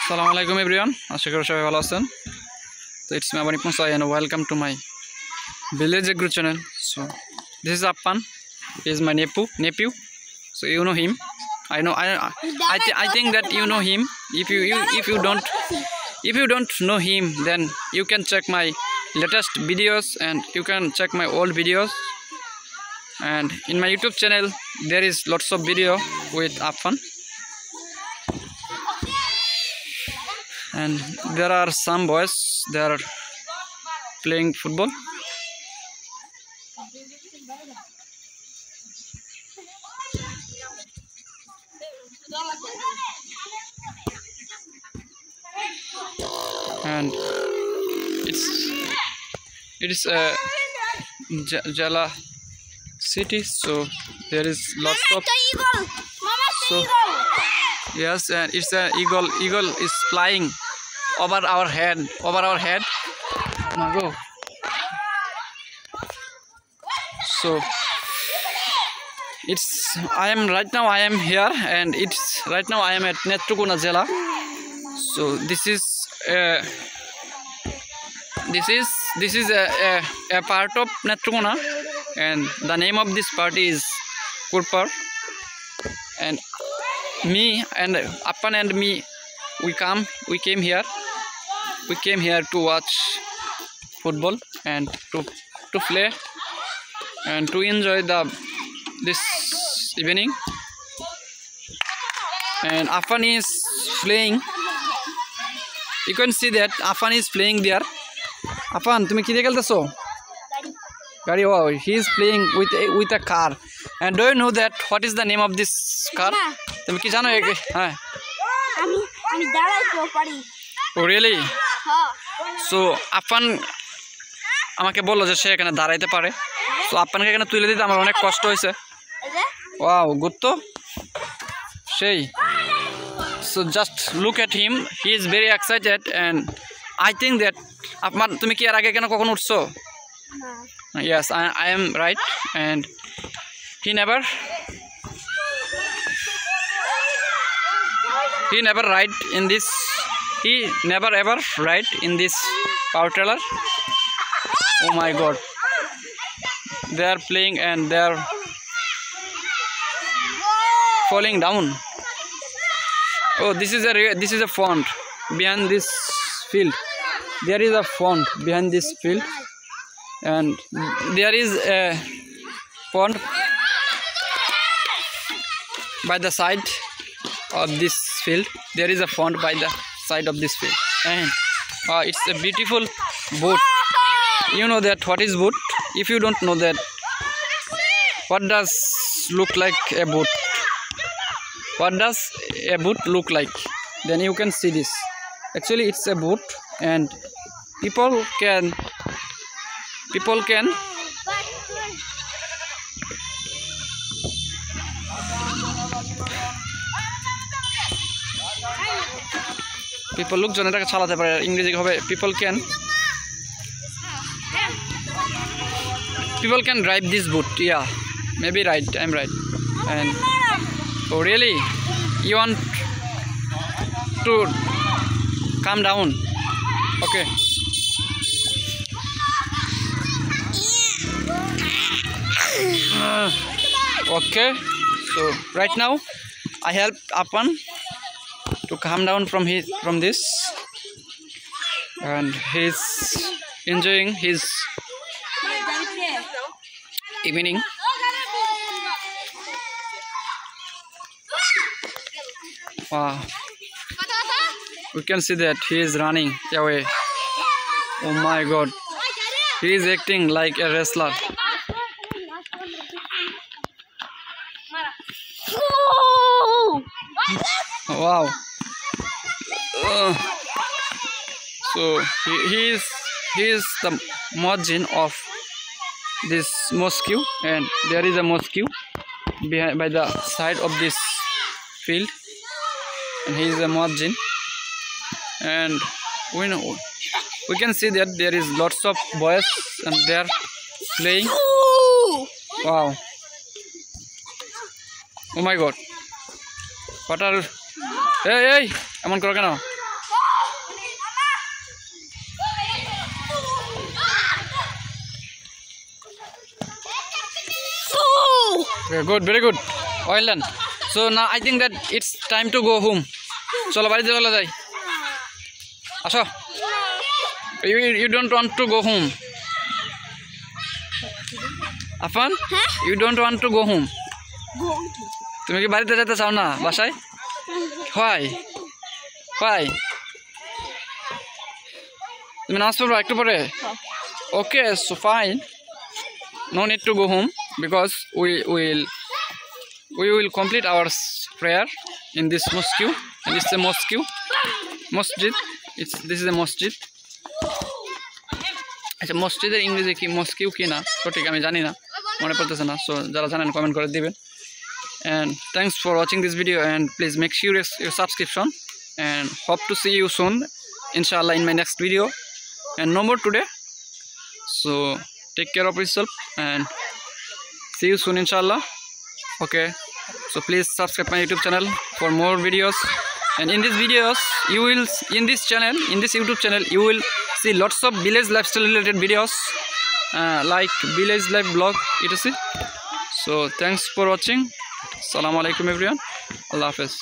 Assalamualaikum everyone. আশা করি সবাই ভালো আছেন। So it's me Abani Ponsa and welcome to my village agro channel. So this is Appan. He is my nephew. So you know him. I think that you know him. If you don't know him, then you can check my latest videos and you can check my old videos. And in my YouTube channel there is lots of video with Appan. And there are some boys, they are playing football. And it is a Jala city, so there is lots of yes, and it's an eagle is flying over our head. Now go. So I am here, and right now I am at Netrokona Jela. So this is a part of Netrokona, and the name of this part is Kurpar. And me and Appan and me, we came here to watch football and to play and to enjoy this evening. And Appan is playing. You can see that Appan is playing there. Appan, তুমি কি দিয়ে খেলতেছো? গাড়ি। Wow, he is playing with a car. And do you know that what is the name of this car? তুমি কি জানো? হ্যাঁ, আমি দাঁড়াইতে পারি। Oh really? So Appan আমাকে বললো যে সে এখানে দাঁড়াইতে পারে। So Appanকে এখানে তুলে দিতে আমার অনেক কষ্ট হয়েছে। Wow, good তো সেই। So just look at him, he is very excited, and I think that Appan, তুমি কি এর আগে কেন কখনো উঠছো? না। Yes, I am right, and he never ever ride in this power trailer. Oh my god, they are playing and they are falling down. Oh, this is a pond behind this field. There is a pond behind this field, and there is a pond by the side of this field. There is a pond by the side of this field, and it's a beautiful boat. You know that what is boat? If you don't know that, what does look like a boat? What does a boat look like? Then you can see this. Actually, it's a boat, and people can লোকজন এটাকে চালাতে পারে। ইংরেজি হবে people can drive this boat. Yeah, maybe right, I'm right. And oh really, you want to come down? Okay. Okay, so right now I helped Appan to come down from this, and he's enjoying his evening. Wow, we can see that he is running away. Oh my god, he is acting like a wrestler. Wow. So he is the margin of this mosque, and there is a mosque by the side of this field, and he is a margin, and we can see that there is lots of boys and they are playing. Wow. Oh my god, what are hey এমন করো কেন? very good. Well done. So now I think that it's time to go home. Cholo bari chole jai. Asho. You don't want to go home. Afan? You don't want to go home. তুমি কি বাড়িতে যেতে চাও না বাসায়? Why? Why? তুমি নামাজ পড়বা একটু পরে? Okay, so fine. No need to go home because we will complete our prayer in this mosque. And this is a mosque. Masjid. This is a masjid. আচ্ছা মসজিদের ইংরেজি কি মস্কিউ কি না সঠিক আমি জানি না মনে পড়তেছে না সো যারা জানেন কমেন্ট করে দিবেন and thanks for watching this video and please make sure your subscription and hope to see you soon inshallah in my next video and no more today so take care of yourself and see you soon inshallah okay so please subscribe my YouTube channel for more videos and in these videos you will in this YouTube channel you will see lots of village lifestyle related videos like village life blog etc so thanks for watching assalamu alaikum everyone Allah Hafiz